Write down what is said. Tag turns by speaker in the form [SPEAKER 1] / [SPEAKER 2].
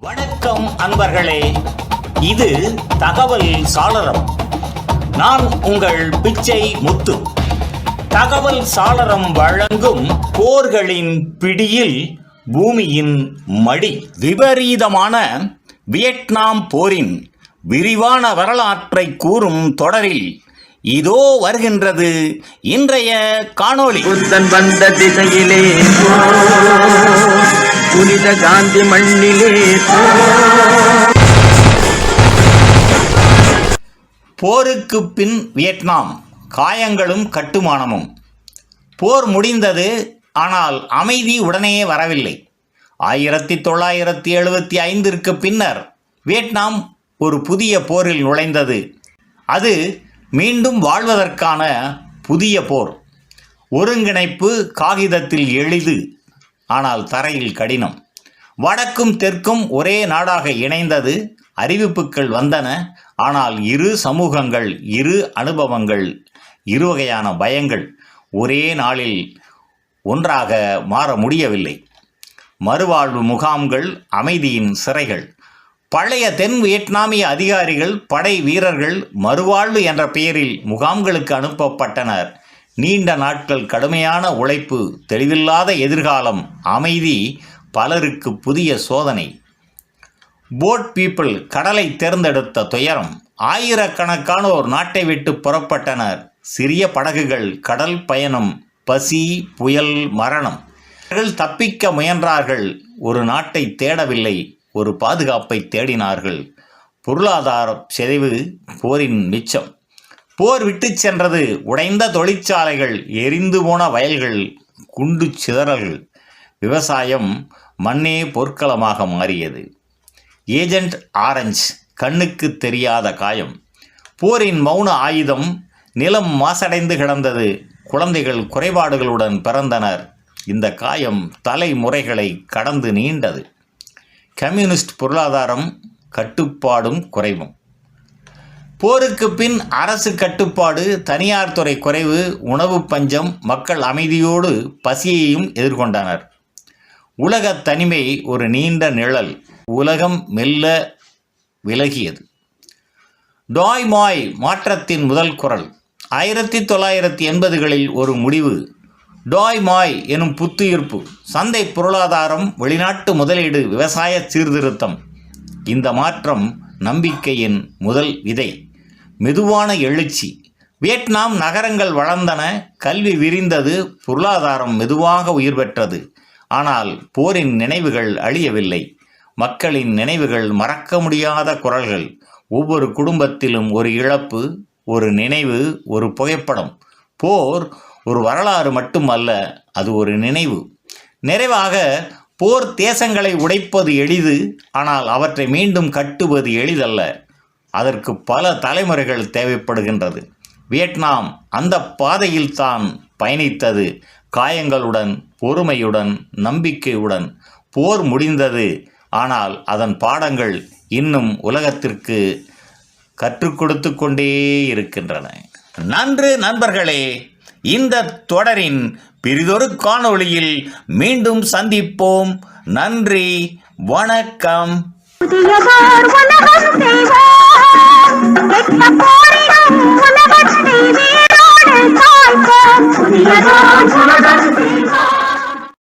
[SPEAKER 1] வணக்கம் அன்பர்களே, இது தகவல் சாளரம். நான் உங்கள் பிச்சை முத்து. தகவல் சாளரம் வழங்கும் போர்களின் பிடியில் பூமியின் மடி. விபரீதமான வியட்நாம் போரின் விரிவான வரலாற்றை கூறும் தொடரில் இதோ வருகின்றது இன்றைய காணொளி.
[SPEAKER 2] புத்தன் வந்த திசையிலே புனித காந்தி மண்ணிலே.
[SPEAKER 1] போருக்கு பின் வியட்நாம், காயங்களும் கட்டுமானமும். போர் முடிந்தது, ஆனால் அமைதி உடனே வரவில்லை. 1975 பின்னர் வியட்நாம் ஒரு புதிய போரில் நுழைந்தது. அது மீண்டும் வாழ்வதற்கான புதிய போர். ஒருங்கிணைப்பு காகிதத்தில் எளிது, ஆனால் தரையில் கடினம். வடக்கும் தெற்கும் ஒரே நாடாக இணைந்தது. அறிவிப்புகள் வந்தன, ஆனால் இரு சமூகங்கள், இரு அனுபவங்கள், இருவகையான பயங்கள் ஒரே நாளில் ஒன்றாக மாற முடியவில்லை. மறுவாழ்வு முகாம்கள், அமைதியின் சிறைகள். பழைய தென் வியட்நாமிய அதிகாரிகள், படை வீரர்கள் மறுவாழ்வு என்ற பெயரில் முகாம்களுக்கு அனுப்பப்பட்டனர். நீண்ட நாட்கள் கடுமையான உழைப்பு, தெளிவில்லாத எதிர்காலம், அமைதி பலருக்கு புதிய சோதனை. போட் பீப்பிள், கடலை தேர்ந்தெடுத்த துயரம். ஆயிரக்கணக்கானோர் நாட்டை விட்டு புறப்பட்டனர். சிறிய படகுகள், கடல் பயணம், பசி, புயல், மரணம். அவர்கள் தப்பிக்க முயன்றார்கள். ஒரு நாட்டை தேடவில்லை, ஒரு பாதுகாப்பை தேடினார்கள். பொருளாதார சிதைவு போரின் மிச்சம். போர் விட்டு சென்றது உடைந்த தொழிற்சாலைகள், எரிந்து போன வயல்கள், குண்டு சிதறல்கள். விவசாயம், மண்ணே போர்க்களமாக மாறியது. ஏஜென்ட் ஆரஞ்ச், கண்ணுக்கு தெரியாத காயம். போரின் மௌன ஆயுதம். நிலம் மாசடைந்து கிடந்தது. குழந்தைகள் குறைபாடுகளுடன் பிறந்தனர். இந்த காயம் தலைமுறைகளை கடந்து நீண்டது. கம்யூனிஸ்ட் பொருளாதாரம், கட்டுப்பாடும் குறைவும். போருக்கு பின் அரசு கட்டுப்பாடு, தனியார் துறை குறைவு, உணவு பஞ்சம். மக்கள் அமைதியோடு பசியையும் எதிர்கொண்டனர். உலக தனிமை ஒரு நீண்ட நிழல். உலகம் மெல்ல விலகியது. டாய் மாய், மாற்றத்தின் முதல் குரல். 1980களில் ஒரு முடிவு. டாய் மாய் எனும் புத்துயிர்ப்பு. சந்தை பொருளாதாரம், வெளிநாட்டு முதலீடு, விவசாய சீர்திருத்தம். இந்த மாற்றம் நம்பிக்கையின் முதல் விதை. மெதுவான எழுச்சி. வியட்நாம் நகரங்கள் வளர்ந்தன, கல்வி விரிந்தது, பொருளாதாரம் மெதுவாக உயிர் பெற்றது. ஆனால் போரின் நினைவுகள் அழியவில்லை. மக்களின் நினைவுகள், மறக்க முடியாத குரல்கள். ஒவ்வொரு குடும்பத்திலும் ஒரு இழப்பு, ஒரு நினைவு, ஒரு புகைப்படம். போர் ஒரு வரலாறு மட்டுமல்ல, அது ஒரு நினைவு. நிறைவாக, போர் தேசங்களை உடைப்பது எளிது, ஆனால் அவற்றை மீண்டும் கட்டுவது எளிதல்ல. அதற்கு பல தலைமுறைகள் தேவைப்படுகின்றது. வியட்நாம் அந்த பாதையில் தான் பயணித்தது. காயங்களுடன், பொறுமையுடன், நம்பிக்கையுடன். போர் முடிந்தது, ஆனால் அதன் பாடங்கள் இன்னும் உலகத்திற்கு கற்றுக் கொடுத்து கொண்டே இருக்கின்றன. நன்று நண்பர்களே, இந்த தொடரின் பிறிதொரு காணொளியில் மீண்டும் சந்திப்போம். நன்றி, வணக்கம்.
[SPEAKER 3] புதியதோர் உலகம் செய்வோம், கெட்ட போரிடும் உலகத்தை வேரோடு காய்ப்போம். புதியதோர் உலகம் செய்வோம்.